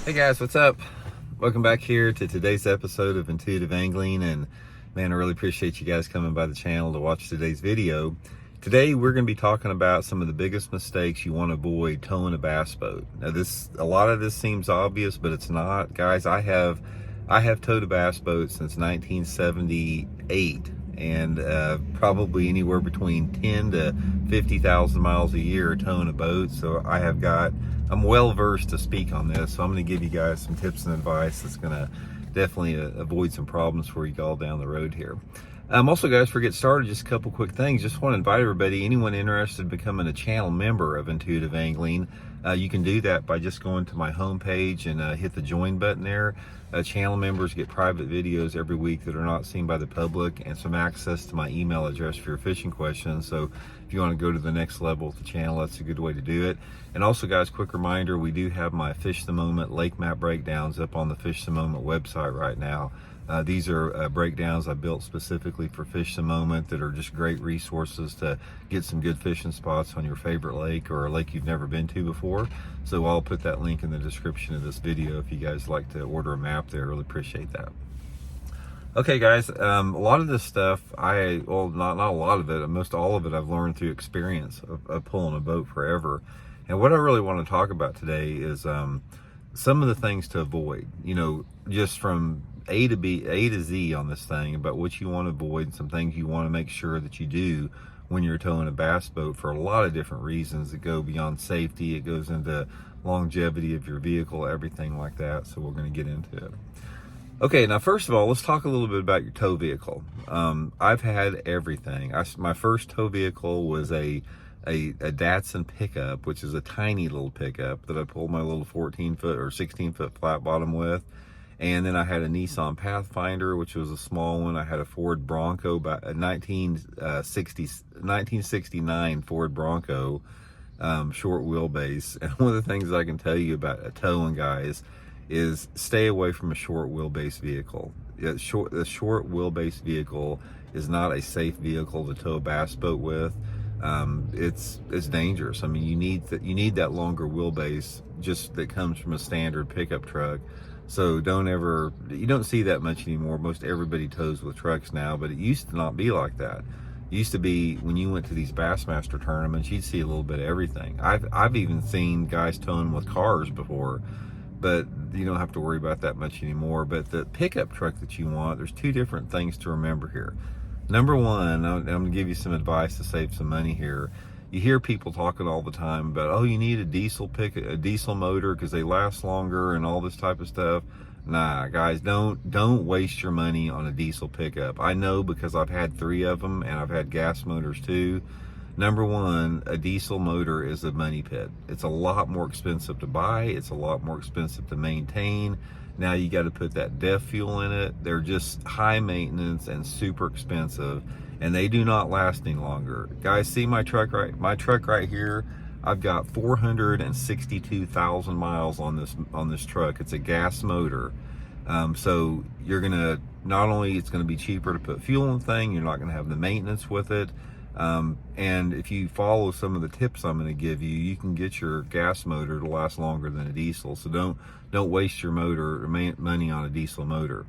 Hey guys, what's up? Welcome back here to today's episode of Intuitive Angling, and man, I really appreciate you guys coming by the channel to watch today's video. Today we're going to be talking about some of the biggest mistakes you want to avoid towing a bass boat. Now a lot of this seems obvious, but it's not. Guys, I have towed a bass boat since 1978, and probably anywhere between 10 to 50,000 miles a year towing a boat. So I'm well versed to speak on this. So I'm going to give you guys some tips and advice that's going to definitely avoid some problems for you all down the road here. Also, guys, before we get started, just a couple quick things. Just want to invite everybody, anyone interested in becoming a channel member of Intuitive Angling, you can do that by just going to my homepage and hit the join button there. Channel members get private videos every week that are not seen by the public, and some access to my email address for your fishing questions. So if you want to go to the next level with the channel, that's a good way to do it. And also, guys, quick reminder, we do have my Fish the Moment lake map breakdowns up on the Fish the Moment website right now. These are breakdowns I built specifically for Fish the Moment that are just great resources to get some good fishing spots on your favorite lake or a lake you've never been to before. So I'll put that link in the description of this video if you guys like to order a map there. I really appreciate that. Okay, guys, a lot of this stuff, not a lot of it, most all of it I've learned through experience of pulling a boat forever. And what I really want to talk about today is some of the things to avoid, just from A to Z on this thing, about what you want to avoid, some things you want to make sure that you do when you're towing a bass boat for a lot of different reasons that go beyond safety. It goes into longevity of your vehicle, everything like that. So we're going to get into it. Okay, now first of all, let's talk a little bit about your tow vehicle. I've had everything. My first tow vehicle was a Datsun pickup, which is a tiny little pickup that I pulled my little 14-foot or 16-foot flat bottom with. And then I had a Nissan Pathfinder, which was a small one. I had a Ford Bronco, a 1969 Ford Bronco, short wheelbase. And one of the things I can tell you about towing, guys, is stay away from a short wheelbase vehicle. The short wheelbase vehicle is not a safe vehicle to tow a bass boat with. It's dangerous. I mean, you need that longer wheelbase just that comes from a standard pickup truck. So you don't see that much anymore. Most everybody tows with trucks now, but it used to not be like that. It used to be when you went to these Bassmaster tournaments, you'd see a little bit of everything. I've even seen guys towing with cars before, but you don't have to worry about that much anymore. But the pickup truck that you want, there's two different things to remember here. Number one, I'm going to give you some advice to save some money here. You hear people talking all the time about, oh, you need a diesel motor because they last longer and all this type of stuff. Nah, guys, don't waste your money on a diesel pickup. I know because I've had 3 of them and I've had gas motors too. Number one, a diesel motor is a money pit. It's a lot more expensive to buy. It's a lot more expensive to maintain. Now you got to put that DEF fuel in it. They're just high maintenance and super expensive, and they do not last any longer. Guys, see my truck right here? I've got 462,000 miles on this truck. It's a gas motor. So not only it's gonna be cheaper to put fuel in the thing, you're not gonna have the maintenance with it. And if you follow some of the tips I'm going to give you, you can get your gas motor to last longer than a diesel. So don't waste your money on a diesel motor.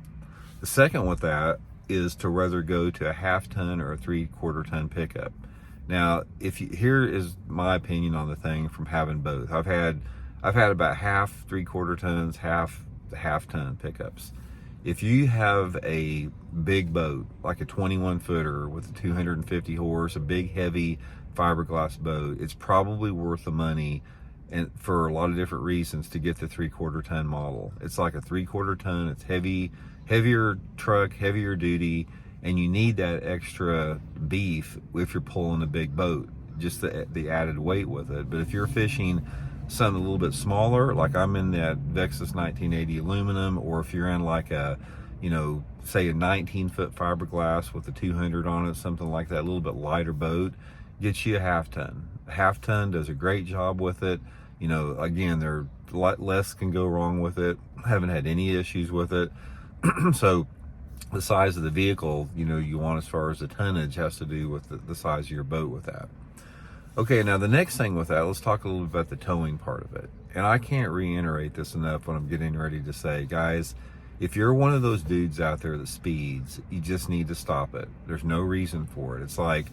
The second with that is to rather go to a 1/2 ton or a 3/4 ton pickup. Now, here is my opinion on the thing from having both. I've had about 1/2 3/4 tons, 1/2 ton pickups. If you have a big boat, like a 21 footer with a 250 horse, a big heavy fiberglass boat, it's probably worth the money, and for a lot of different reasons, to get the 3/4 ton model. It's like a 3/4 ton, it's heavier truck, heavier duty, and you need that extra beef if you're pulling a big boat, just the added weight with it. But if you're fishing something a little bit smaller, like I'm in that Vexus 1980 aluminum, or if you're in like a, say a 19-foot fiberglass with a 200 on it, something like that, a little bit lighter boat, get you a 1/2 ton. A 1/2 ton does a great job with it. Again, less can go wrong with it. I haven't had any issues with it. So the size of the vehicle, you want as far as the tonnage has to do with the size of your boat with that. Okay, now the next thing with that, let's talk a little bit about the towing part of it. And I can't reiterate this enough when I'm getting ready to say, guys, if you're one of those dudes out there that speeds, you just need to stop it. There's no reason for it. It's like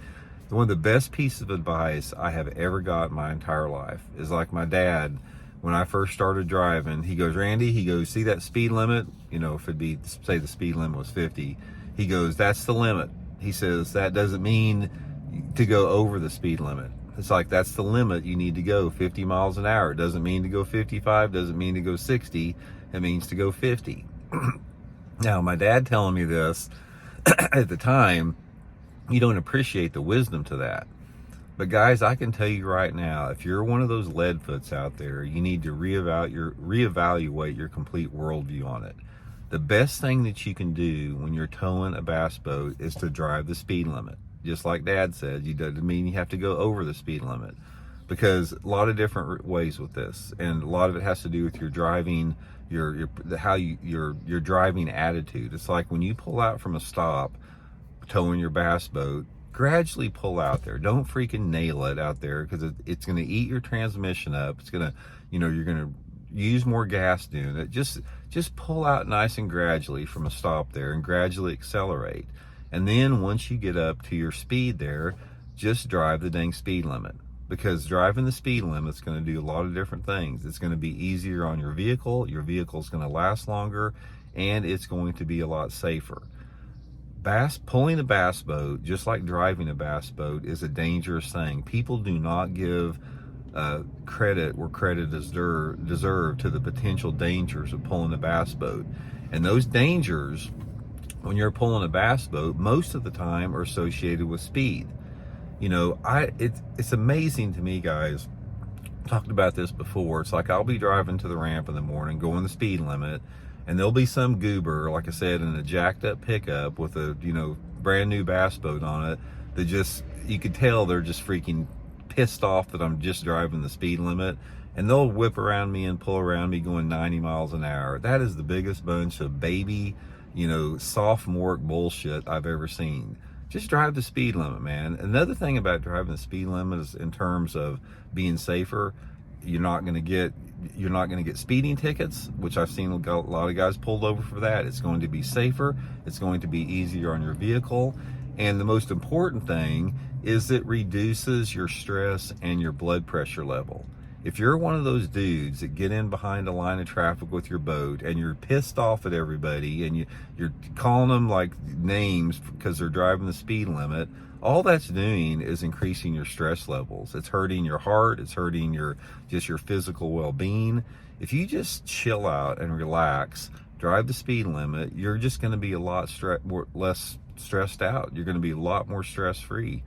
one of the best pieces of advice I have ever got in my entire life is like my dad, when I first started driving, he goes, Randy, he goes, see that speed limit? You know, if it'd be, say the speed limit was 50, he goes, that's the limit. He says, that doesn't mean to go over the speed limit. It's like, that's the limit. You need to go 50 miles an hour. It doesn't mean to go 55, doesn't mean to go 60. It means to go 50. Now, my dad telling me this at the time, you don't appreciate the wisdom to that. But guys, I can tell you right now, if you're one of those leadfoots out there, you need to reevaluate your complete worldview on it. The best thing that you can do when you're towing a bass boat is to drive the speed limit. Just like Dad said, you doesn't mean you have to go over the speed limit, because a lot of different ways with this, and a lot of it has to do with your driving, your driving attitude. It's like when you pull out from a stop, towing your bass boat, gradually pull out there. Don't freaking nail it out there, because it's going to eat your transmission up. It's going to, you're going to use more gas doing it. Just pull out nice and gradually from a stop there, and gradually accelerate. And then once you get up to your speed there, just drive the dang speed limit, because driving the speed limit is going to do a lot of different things. It's going to be easier on your vehicle. Your vehicle is going to last longer, and it's going to be a lot safer. Pulling a bass boat, just like driving a bass boat, is a dangerous thing. People do not give credit where credit is deserved to the potential dangers of pulling a bass boat. And those dangers, when you're pulling a bass boat, most of the time are associated with speed. It's amazing to me, guys. Talked about this before. It's like I'll be driving to the ramp in the morning, going the speed limit, and there'll be some goober, like I said, in a jacked up pickup with a brand new bass boat on it, that you could tell they're just freaking pissed off that I'm just driving the speed limit, and they'll whip around me and pull around me going 90 miles an hour. That is the biggest bunch of baby, sophomoric bullshit I've ever seen. Just drive the speed limit, man. Another thing about driving the speed limit is, in terms of being safer, you're not going to get speeding tickets, which I've seen a lot of guys pulled over for that. It's going to be safer. It's going to be easier on your vehicle. And the most important thing is it reduces your stress and your blood pressure level. If you're one of those dudes that get in behind a line of traffic with your boat and you're pissed off at everybody and you're calling them like names because they're driving the speed limit, all that's doing is increasing your stress levels. It's hurting your heart. It's hurting your physical well-being. If you just chill out and relax, drive the speed limit, you're just going to be a lot less stressed out. You're going to be a lot more stress-free.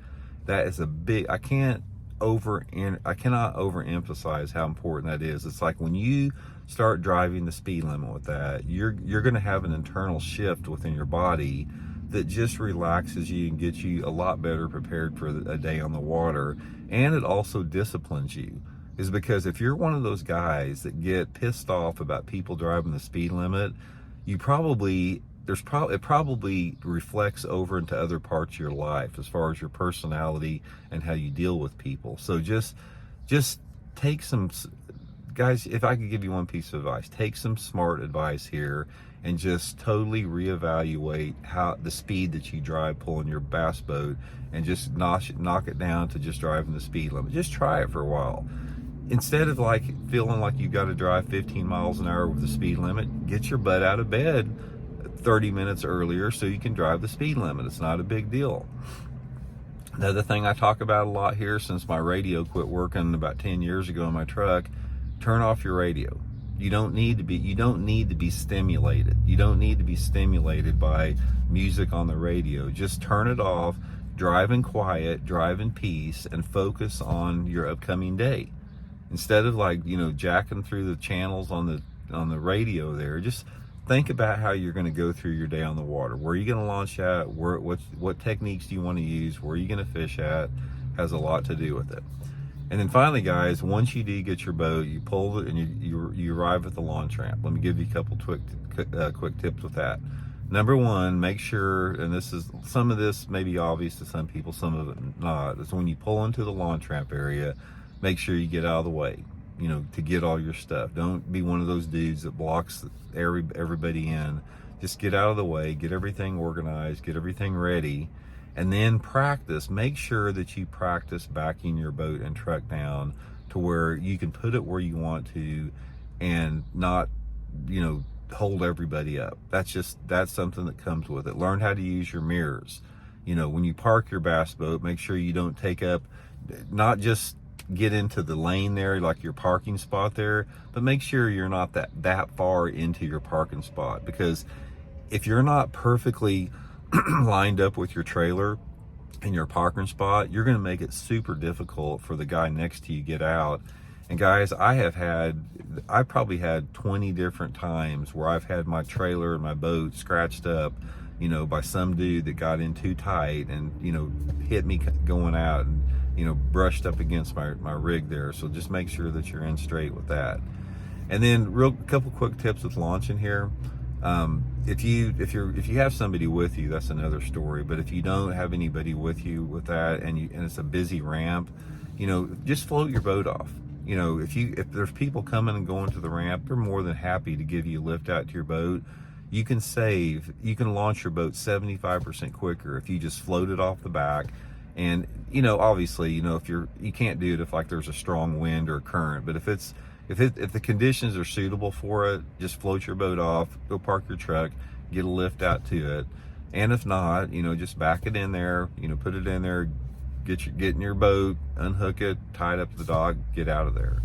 That is I cannot overemphasize how important that is. It's like when you start driving the speed limit with that, you're going to have an internal shift within your body that just relaxes you and gets you a lot better prepared for a day on the water. And it also disciplines you, is because if you're one of those guys that get pissed off about people driving the speed limit, it probably reflects over into other parts of your life, as far as your personality and how you deal with people. So just take some, guys, if I could give you one piece of advice, take some smart advice here and just totally reevaluate the speed that you drive pulling your bass boat, and just knock it down to just driving the speed limit. Just try it for a while. Instead of feeling like you've got to drive 15 miles an hour with the speed limit, get your butt out of bed 30 minutes earlier so you can drive the speed limit. It's not a big deal. Another thing I talk about a lot here, since my radio quit working about 10 years ago in my truck, turn off your radio. You don't need to be stimulated. You don't need to be stimulated by music on the radio. Just turn it off, drive in quiet, drive in peace, and focus on your upcoming day. Instead of jacking through the channels on the radio there, just think about how you're going to go through your day on the water. Where are you going to launch at? What techniques do you want to use? Where are you going to fish at? Has a lot to do with it. And then finally, guys, once you do get your boat, you pull it and you arrive at the launch ramp. Let me give you a couple quick tips with that. Number one, make sure, and this is, some of this may be obvious to some people, some of it not, is when you pull into the launch ramp area, make sure you get out of the way, you know, to get all your stuff. Don't be one of those dudes that blocks everybody in. Just get out of the way, get everything organized, get everything ready, and then practice. Make sure that you practice backing your boat and truck down to where you can put it where you want to and not, you know, hold everybody up. That's something that comes with it. Learn how to use your mirrors. You know, when you park your bass boat, make sure you don't take up, not just get into the lane there, like your parking spot there, but make sure you're not that far into your parking spot, because if you're not perfectly lined up with your trailer in your parking spot, you're going to make it super difficult for the guy next to you get out. And guys, I probably had 20 different times where I've had my trailer and my boat scratched up, you know, by some dude that got in too tight and, you know, hit me going out and, you know, brushed up against my rig there. So just make sure that you're in straight with that. And then couple quick tips with launching here. If you have somebody with you, that's another story. But if you don't have anybody with you with that, and it's a busy ramp, you know, just float your boat off. You know, if there's people coming and going to the ramp, they're more than happy to give you a lift out to your boat. You can launch your boat 75% quicker if you just float it off the back. And, you know, obviously, you know, you can't do it if like there's a strong wind or a current, but if the conditions are suitable for it, just float your boat off, go park your truck, get a lift out to it. And if not, you know, just back it in there, you know, put it in there, get in your boat, unhook it, tie it up to the dock, get out of there.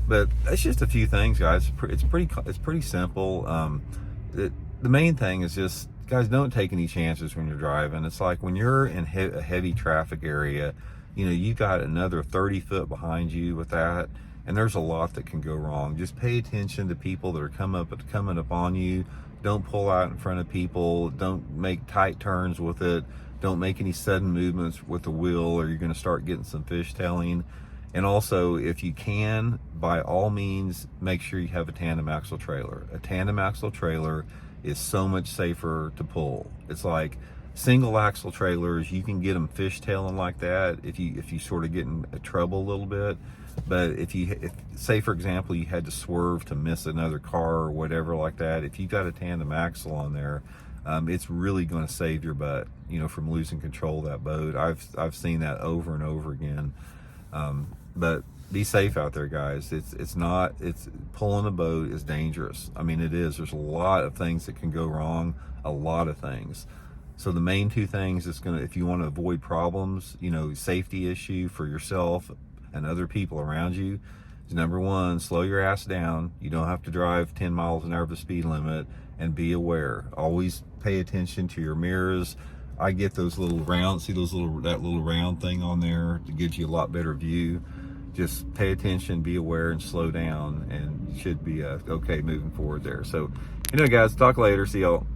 But that's just a few things, guys. It's pretty simple. The main thing is just, guys, don't take any chances when you're driving. It's like when you're in a heavy traffic area, you know, you got another 30 foot behind you with that, and there's a lot that can go wrong. Just pay attention to people that are coming up on you. Don't pull out in front of people. Don't make tight turns with it. Don't make any sudden movements with the wheel, or you're going to start getting some fishtailing. And also, if you can, by all means, make sure you have a tandem axle trailer. A tandem axle trailer is so much safer to pull. It's like single axle trailers, you can get them fishtailing like that if you sort of get in trouble a little bit. But if say for example you had to swerve to miss another car or whatever like that, if you've got a tandem axle on there, it's really going to save your butt, you know, from losing control of that boat. I've seen that over and over again. But be safe out there, guys. It's pulling a boat is dangerous. I mean, it is. There's a lot of things that can go wrong, a lot of things. So the main two things if you want to avoid problems, you know, safety issue for yourself and other people around you, is number one, slow your ass down. You don't have to drive 10 miles an hour the speed limit, and be aware. Always pay attention to your mirrors. I get those little round, see that little round thing on there that gives you a lot better view. Just pay attention, be aware, and slow down, and you should be okay moving forward there. So, you know, guys, talk later. See y'all.